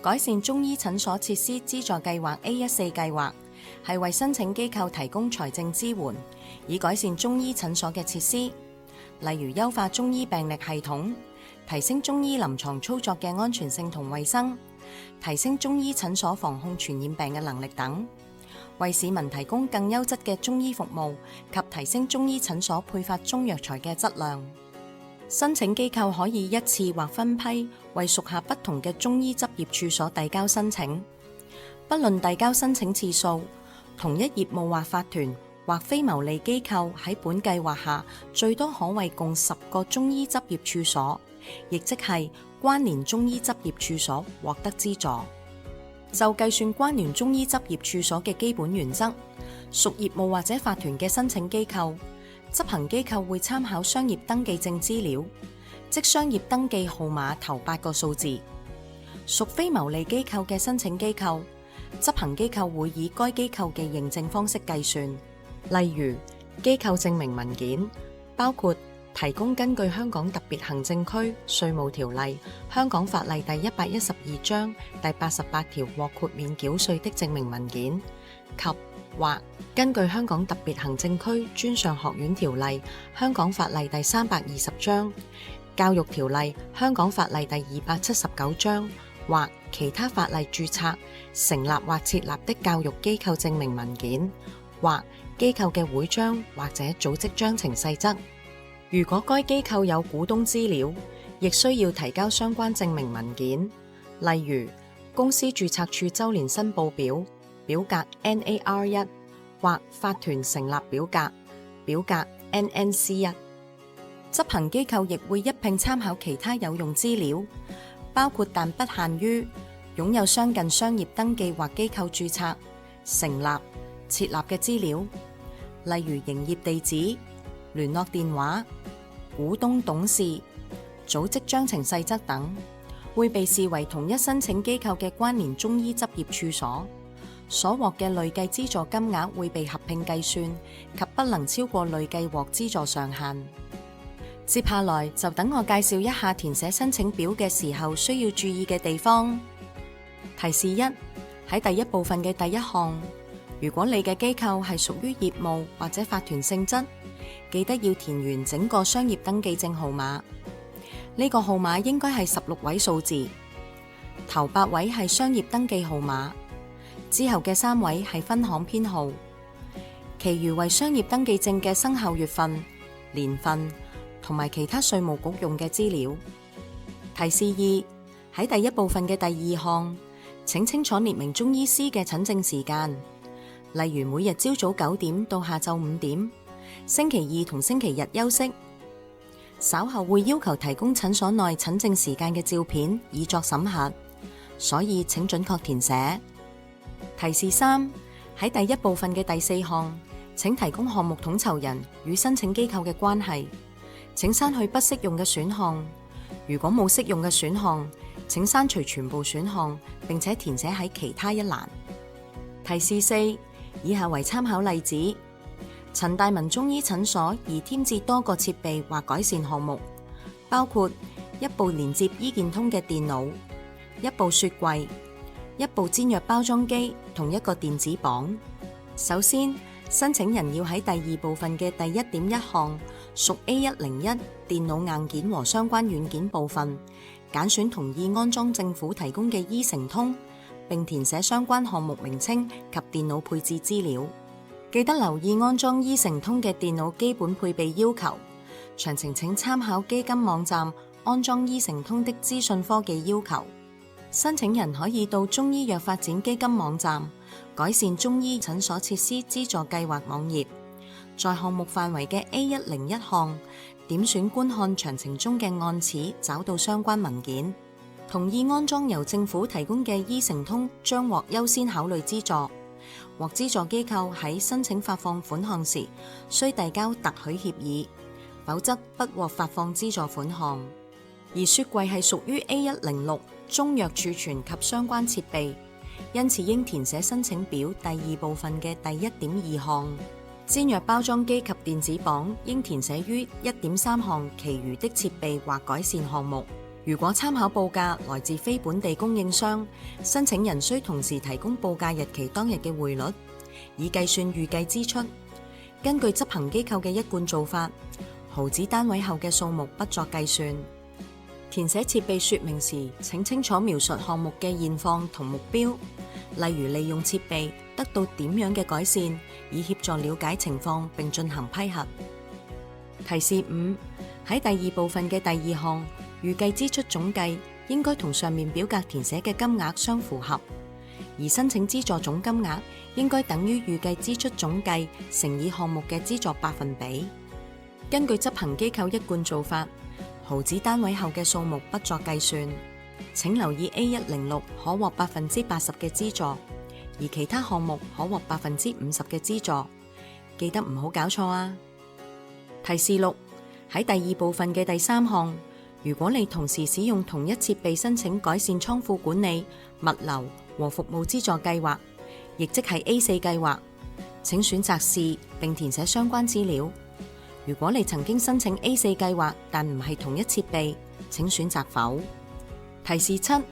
改善中醫診所設施資助計劃 A14 計劃係為申請機構提供財政支援，以改善中醫診所嘅設施，例如優化中醫病歷系統，提升中醫臨床操作嘅安全性同衛生，提升中醫診所防控傳染病嘅能力等，為市民提供更優質嘅中醫服務及提升中醫診所配發中藥材嘅質量。申請機構可以一次或分批為屬下不同嘅中醫執業處所遞交申請，不論遞交申請次數，同一業務或法團或非牟利機構喺本計劃下最多可為共10個中醫執業處所，亦即係關聯中醫執業處所獲得資助。就計算關聯中醫執業處所嘅基本原則，屬業務或者法團嘅申請機構，執行機構會參考商業登記證資料，即商業登記號碼頭8個數字。屬非牟利機構嘅申請機構，執行機構會以該機構嘅認證方式計算，例如機構證明文件，包括提供根據香港特別行政區稅務條例、香港法例第112章第88條獲豁免繳稅的證明文件，及或根據香港特別行政區專上學院條例、香港法例第320章、教育條例、香港法例第279章或其他法例註冊、成立或設立的教育機構證明文件，或機構嘅會章或者組織章程細則。如果該機構有股東資料，亦需要提交相關證明文件，例如公司註冊處周年申報表表格 NAR1 或法團成立表格表格 NNC1。執行機構亦會一併參考其他有用資料，包括但不限於擁有相近商業登記或機構註冊、成立、設立嘅資料，例如營業地址、聯絡電話、股東董事、組織章程細則等，會被視為同一申請機構嘅關聯中醫執業處所，所獲嘅累計資助金額會被合併計算，及不能超過累計獲資助上限。接下來就等我介紹一下填寫申請表嘅時候需要注意嘅地方。提示1，喺第一部分嘅第一項，如果你嘅機構係屬於業務或者法團性質，記得要填完整個商業登記證號碼。呢個號碼應該係16位數字，頭8位係商業登記號碼，之後嘅3位係分行編號，其餘為商業登記證嘅生效月份、年份同埋其他稅務局用嘅資料。提示2，喺第一部分嘅第2項，請清楚列明中醫師嘅診症時間，例如每日朝早9點到下晝5點，星期2同星期日休息。稍後會要求提供診所內診症時間嘅照片以作審核，所以請準確填寫。提示3，喺第一部分嘅第4項，請提供項目統籌人與申請機構嘅關係，請刪去不適用嘅選項。如果冇適用嘅選項，請刪除全部選項，並且填寫喺其他一欄。提示4，以下為參考例子：陳大文中醫診所宜添置多個設備或改善項目，包括一部連接醫健通嘅電腦、一部雪櫃、一部煎藥包裝機同一個電子磅。首先，申請人要喺第2部分嘅第 1.1 項屬 A101 電腦硬件和相關軟件部分，揀選同意安裝政府提供嘅醫誠通，並填寫相關項目名稱及電腦配置資料。記得留意安裝醫誠通嘅電腦基本配備要求，詳情請參考基金網站安裝醫誠通的資訊科技要求。申請人可以到中醫藥發展基金網站改善中醫診所設施資助計劃網頁，在項目範圍嘅 A101 項點選觀看詳情中嘅按齒，找到相關文件。同意安裝由政府提供嘅醫誠通將獲優先考慮資助。獲資助機構喺申請發放款項時，需遞交特許協議，否則不獲發放資助款項。而雪櫃係屬於 A106 中藥儲存及相關設備，因此應填寫申請表第2部分嘅第 1.2 項。煎藥包裝機及電子磅應填寫於 1.3 項其餘的設備或改善項目。如果參考報價來自非本地供應商，申請人需同時提供報價日期當日嘅匯率，以計算預計支出。根據執行機構嘅一貫做法，毫子單位後嘅數目不作計算。填寫設備說明時，請清楚描述項目嘅現況同目標，例如利用設備得到點樣嘅改善，以協助了解情況並進行批核。提示5，喺第二部分嘅第二項，預計支出總計應該同上面表格填寫嘅金額相符合，而申請資助總金額應該等於預計支出總計乘以項目嘅資助百分比。根據執行機構一貫做法，毫子單位後嘅數目不作計算。請留意 A106 可獲80%嘅資助，而其他項目可獲50%嘅資助。記得唔好搞錯啊！提示6，喺第二部分嘅第三項，如果你同時使用同一設備申請改善倉庫管理、物流和服務資助計劃，亦即係 A4 計劃，請選擇是並填寫相關資料。如果你曾經申請 A4 計劃但唔係同一設備，請選擇否。提示7，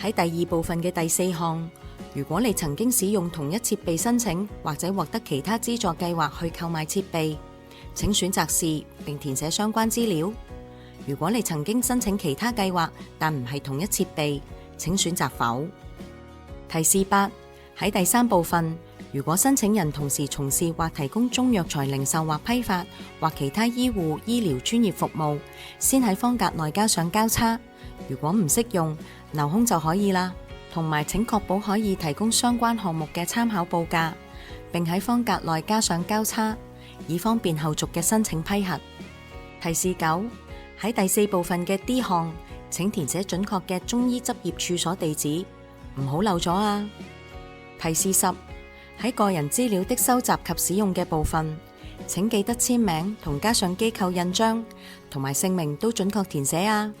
喺第二部分嘅第四項，如果你曾經使用同一設備申請或者獲得其他資助計劃去購買設備，請選擇是並填寫相關資料。如果你曾經申請其他計劃但唔係同一設備，請選擇否。提示8，喺第三部分，如果申請人同時從事或提供中藥材零售或批發或其他醫護醫療專業服務，先喺方格內加上交叉。如果唔適用，留空就可以啦。同埋請確保可以提供相關項目嘅參考報價，並喺方格內加上交叉，以方便後續嘅申請批核。提示9，喺第四部分嘅 D 項，請填寫準確嘅中醫執業處所地址，唔好漏咗啊！提示10，喺個人資料的收集及使用嘅部分，請記得簽名同加上機構印章，同埋姓名都準確填寫啊！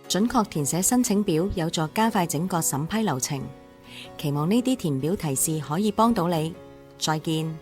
準確填寫申請表有助加快整個審批流程，期望呢啲填表提示可以幫到你。再見。